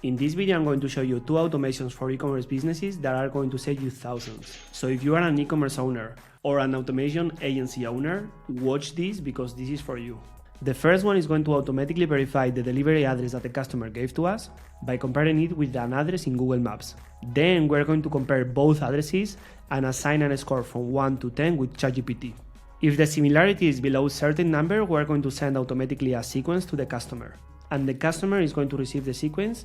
In this video, I'm going to show you 2 automations for e-commerce businesses that are going to save you thousands. So if you are an e-commerce owner or an automation agency owner, watch this because this is for you. The first one is going to automatically verify the delivery address that the customer gave to us by comparing it with an address in Google Maps. Then we're going to compare both addresses and assign a score from 1 to 10 with ChatGPT. If the similarity is below a certain number, we're going to send automatically a sequence to the customer. And the customer is going to receive the sequence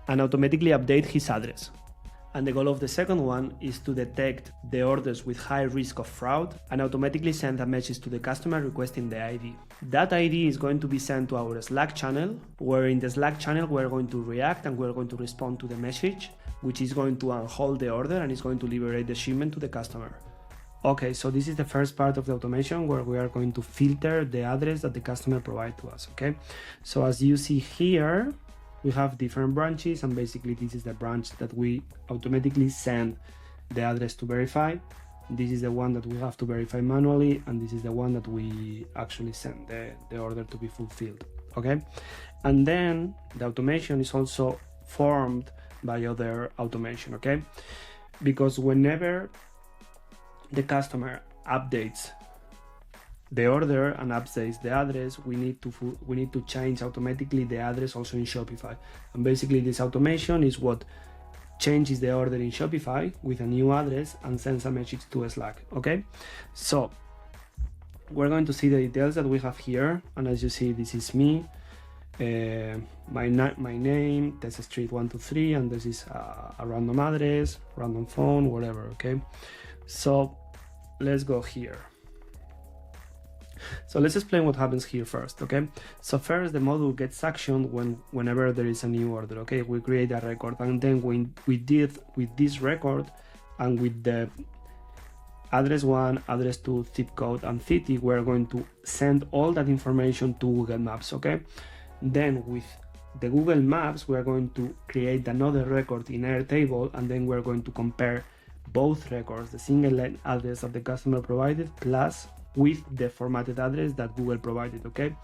and automatically update his address. And the goal of the second one is to detect the orders with high risk of fraud and automatically send a message to the customer requesting the ID. That ID is going to be sent to our Slack channel, where in the Slack channel we're going to react and we're going to respond to the message, which is going to unhold the order and is going to liberate the shipment to the customer. Okay, so this is the first part of the automation where we are going to filter the address that the customer provides to us, okay? So as you see here, we have different branches, and basically this is the branch that we automatically send the address to verify. This is the one that we have to verify manually, and this is the one that we actually send the order to be fulfilled, okay? And then the automation is also formed by other automation, okay? Because whenever the customer updates the order and updates the address, we need to change automatically the address also in Shopify. And basically this automation is what changes the order in Shopify with a new address and sends a message to Slack, okay? So we're going to see the details that we have here, and as you see, this is me, my name, Tessa Street 123, and this is a random address, random phone, whatever, okay? So let's go here. So let's explain what happens here first, okay? So first, the module gets actioned whenever there is a new order, okay? We create a record, and then when we did with this record and with the address 1, address 2, zip code, and city, we're going to send all that information to Google Maps, okay? Then with the Google Maps, we're going to create another record in Airtable, and then we're going to compare both records, the single line address that the customer provided plus with the formatted address that Google provided, okay?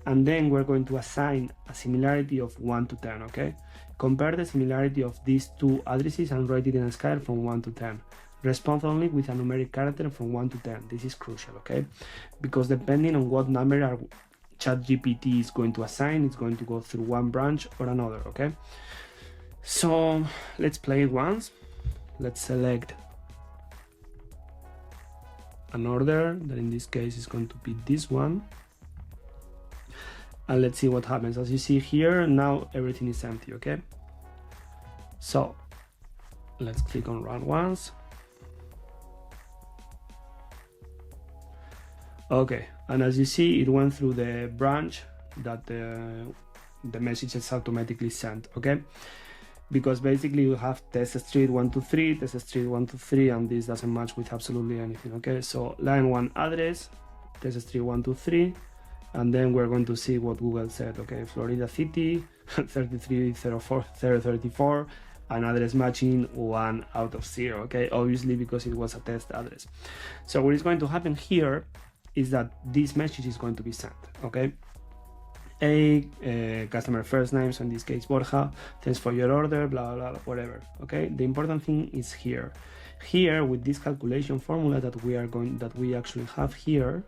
And then we're going to assign a similarity of 1 to 10, okay? Compare the similarity of these two addresses and rate it in a scale from 1 to 10. Respond only with a numeric character from 1 to 10. This is crucial, okay? Because depending on what number our ChatGPT is going to assign, it's going to go through one branch or another, okay? So let's play it once. Let's select an order that in this case is going to be this one, and let's see what happens. As you see here, now everything is empty, okay? So let's click on run once. Okay, and as you see, it went through the branch that the message is automatically sent, okay? Because basically you have Tessa Street 123, Tessa Street 123, and this doesn't match with absolutely anything, okay? So line 1 address, Tessa Street 123, and then we're going to see what Google said, okay? Florida City, 3304034, and address matching 1 out of 0, okay? Obviously because it was a test address. So what is going to happen here is that this message is going to be sent, okay? Customer first name, so in this case Borja, thanks for your order, blah blah blah, whatever, okay? The important thing is here with this calculation formula that we actually have here,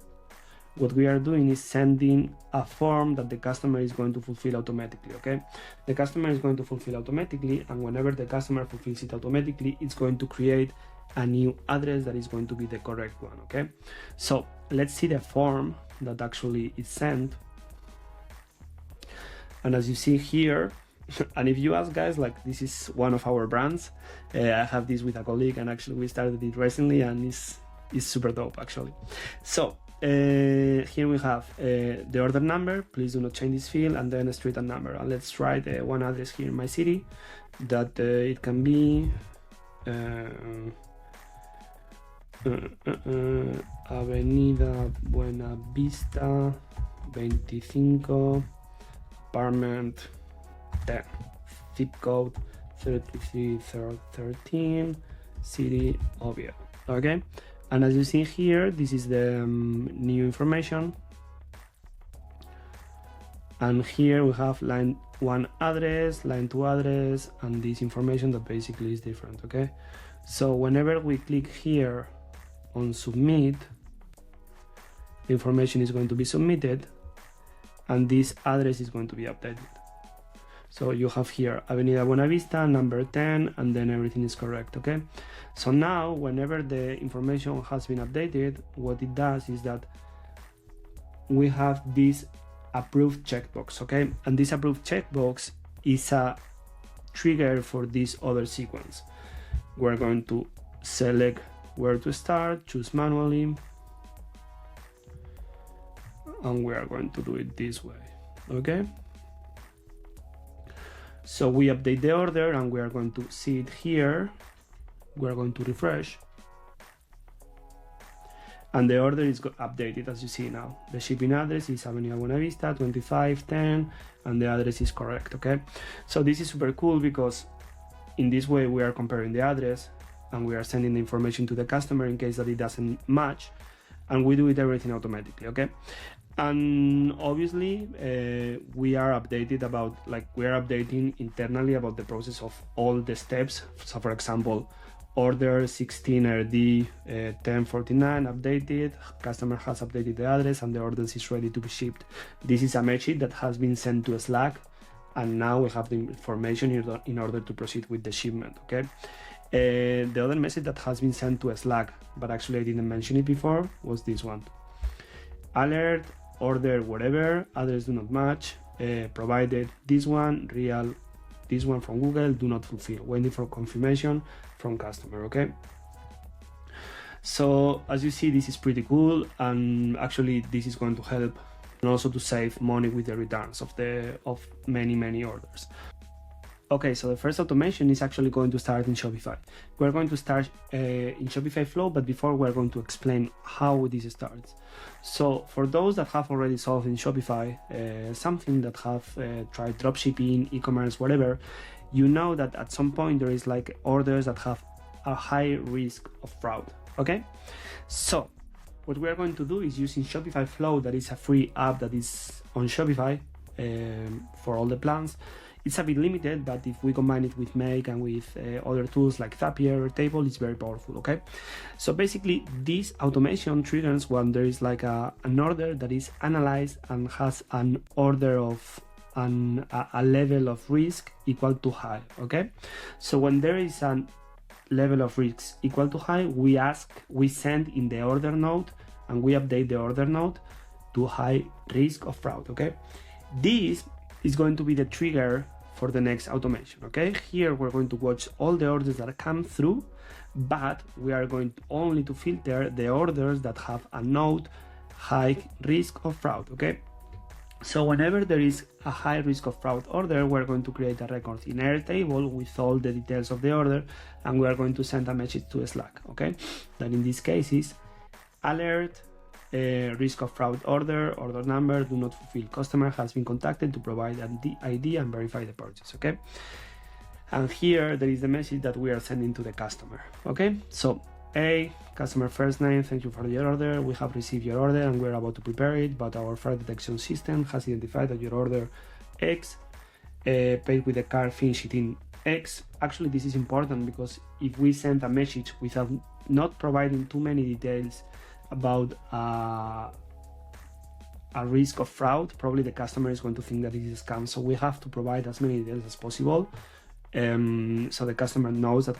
what we are doing is sending a form that the customer is going to fulfill automatically, okay? The customer is going to fulfill automatically, and whenever the customer fulfills it automatically, it's going to create a new address that is going to be the correct one, okay? So let's see the form that actually is sent. And as you see here, and if you ask guys, like this is one of our brands, I have this with a colleague, and actually we started it recently, and it's super dope actually. So here we have the order number, please do not change this field, and then a street and number. And let's write one address here in my city that it can be Avenida Buena Vista 25, apartment 10, zip code 33013, city Oviedo, okay? And as you see here, this is the new information, and here we have line one address, line to address, and this information that basically is different, okay? So whenever we click here on submit, the information is going to be submitted and this address is going to be updated. So you have here Avenida Buenavista, number 10, and then everything is correct, okay? So now, whenever the information has been updated, what it does is that we have this approved checkbox, okay? And this approved checkbox is a trigger for this other sequence. We're going to select where to start, choose manually, and we are going to do it this way, okay? So we update the order and we are going to see it here. We are going to refresh. And the order is updated as you see now. The shipping address is Avenida Buenavista 2510 and the address is correct, okay? So this is super cool because in this way we are comparing the address and we are sending the information to the customer in case that it doesn't match, and we do it everything automatically, okay? And obviously we are updated about, we are updating internally about the process of all the steps. So for example, order 16RD 1049 updated, customer has updated the address and the order is ready to be shipped. This is a message that has been sent to Slack and now we have the information in order to proceed with the shipment, okay? The other message that has been sent to Slack, but actually I didn't mention it before, was this one. Alert, order whatever, address do not match, provided this one, real, this one from Google, do not fulfill, waiting for confirmation from customer, okay? So as you see, this is pretty cool, and actually this is going to help and also to save money with the returns of many orders. Okay, so the first automation is actually going to start in Shopify. We're going to start in Shopify Flow, but before we're going to explain how this starts. So for those that have already solved in Shopify, something that have tried dropshipping, e-commerce, whatever, you know that at some point there is orders that have a high risk of fraud, okay? So what we are going to do is using Shopify Flow, that is a free app that is on Shopify for all the plans. It's a bit limited, but if we combine it with Make and with other tools like Zapier or Table, it's very powerful, okay? So basically, this automation triggers when there is an order that is analyzed and has an order of a level of risk equal to high, okay? So when there is a level of risk equal to high, we send in the order node and we update the order node to high risk of fraud, okay? This is going to be the trigger for the next automation, okay? Here we're going to watch all the orders that come through, but we are going only to filter the orders that have a node high risk of fraud, okay? So whenever there is a high risk of fraud order, we're going to create a record in Airtable with all the details of the order, and we are going to send a message to Slack, okay? That in this case is alert, risk of fraud order number, do not fulfill, customer has been contacted to provide an ID and verify the purchase, okay? And here there is the message that we are sending to the customer, okay? So customer first name, thank you for your order, we have received your order and we're about to prepare it, but our fraud detection system has identified that your order X paid with the card finished in X. Actually, this is important because if we send a message without not providing too many details about a risk of fraud, probably the customer is going to think that it is a scam. So we have to provide as many details as possible, so the customer knows that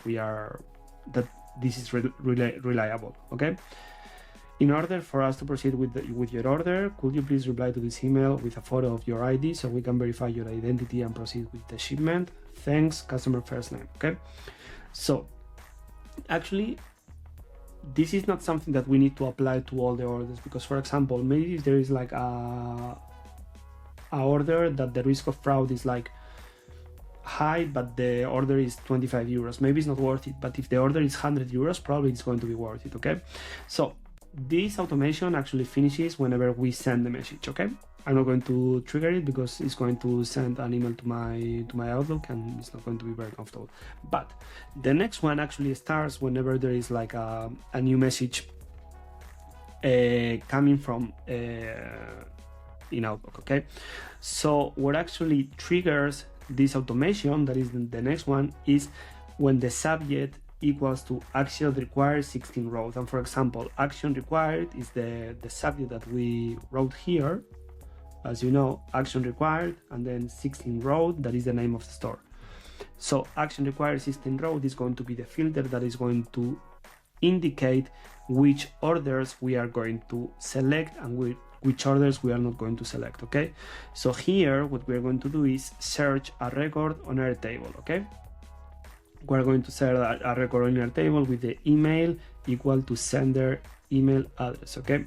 that this is reliable, okay? In order for us to proceed with your order, could you please reply to this email with a photo of your ID so we can verify your identity and proceed with the shipment? Thanks, customer first name, okay? So actually, this is not something that we need to apply to all the orders, because for example, maybe if there is a order that the risk of fraud is high, but the order is 25 euros, maybe it's not worth it. But if the order is 100 euros, probably it's going to be worth it, okay? So this automation actually finishes whenever we send the message, okay? I'm not going to trigger it because it's going to send an email to my Outlook and it's not going to be very comfortable. But the next one actually starts whenever there is a new message coming from in Outlook, okay? So what actually triggers this automation, that is the next one, is when the subject equals to action required 16 rows. And for example, action required is the subject that we wrote here. As you know, action required, and then 16 rows, that is the name of the store. So action required 16 rows is going to be the filter that is going to indicate which orders we are going to select and which orders we are not going to select, okay? So here, what we're going to do is search a record on Airtable, okay? We're going to search a record on Airtable with the email equal to sender email address, okay?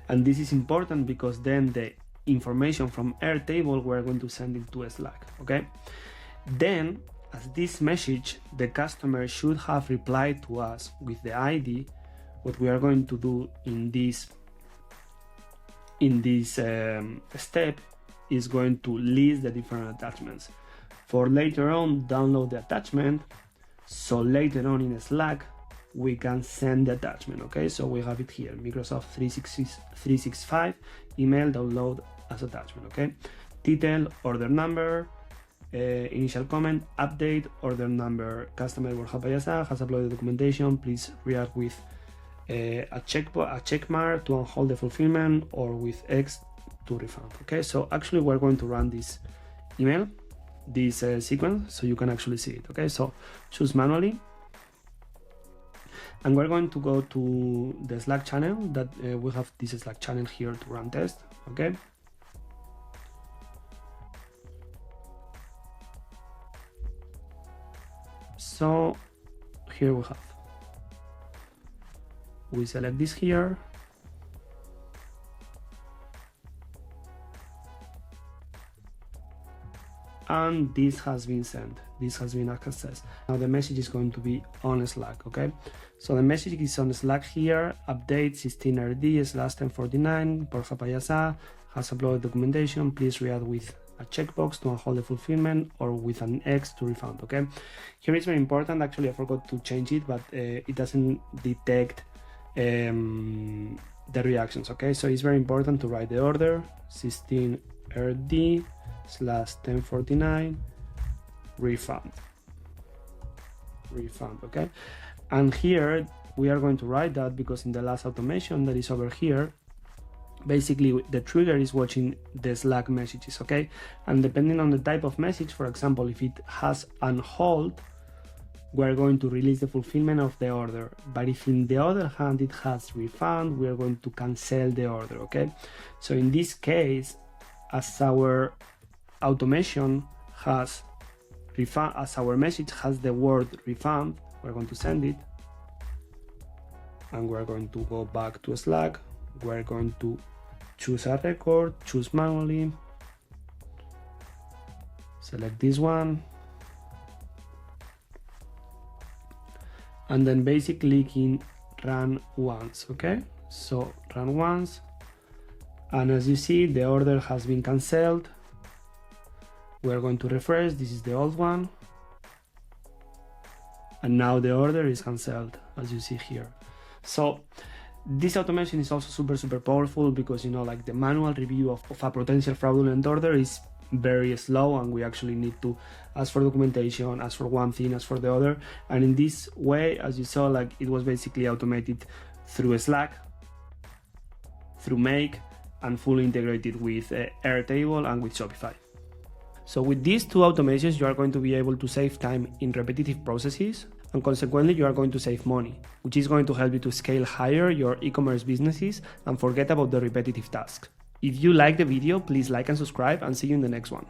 And this is important because then the information from Airtable, we're going to send it to Slack, okay? Then, as this message, the customer should have replied to us with the ID. What we are going to do in this step is going to list the different attachments. For later on, download the attachment, so later on in Slack, we can send the attachment, okay? So we have it here, Microsoft 365 email download as attachment, okay? Title, order number, initial comment, update, order number, customer Borja Payasa has uploaded documentation, please react with a check mark to unhold the fulfillment or with X to refund, okay? So actually we're going to run this email, this sequence, so you can actually see it, okay? So choose manually, and we're going to go to the Slack channel that we have this Slack channel here to run test, okay? So here we select this here, and this has been sent, this has been accessed. Now the message is going to be on Slack, okay? So the message is on Slack here, update 16RD/1049, Borja Payasa has uploaded documentation, please react with a checkbox to unhold the fulfillment or with an X to refund, okay? Here it's very important, actually I forgot to change it, but it doesn't detect the reactions, okay? So it's very important to write the order, 16RD/1049 refund, okay? And here we are going to write that because in the last automation that is over here, basically the trigger is watching the Slack messages, okay? And depending on the type of message, for example, if it has on hold, we're going to release the fulfillment of the order. But if in the other hand it has refund, we are going to cancel the order, okay? So in this case, as our automation has refund, as our message has the word refund, we're going to send it, and we're going to go back to Slack. We're going to choose a record, choose manually, select this one, and then basically click in run once, okay? So run once, and as you see, the order has been cancelled. We're going to refresh, this is the old one, and now the order is cancelled, as you see here. So this automation is also super powerful because, you know, like the manual review of a potential fraudulent order is very slow, and we actually need to ask for documentation, ask for one thing, ask for the other. And in this way, as you saw, like it was basically automated through Slack, through Make, and fully integrated with Airtable and with Shopify. So with these two automations, you are going to be able to save time in repetitive processes, and consequently you are going to save money, which is going to help you to scale higher your e-commerce businesses and forget about the repetitive tasks. If you like the video, please like and subscribe, and see you in the next one.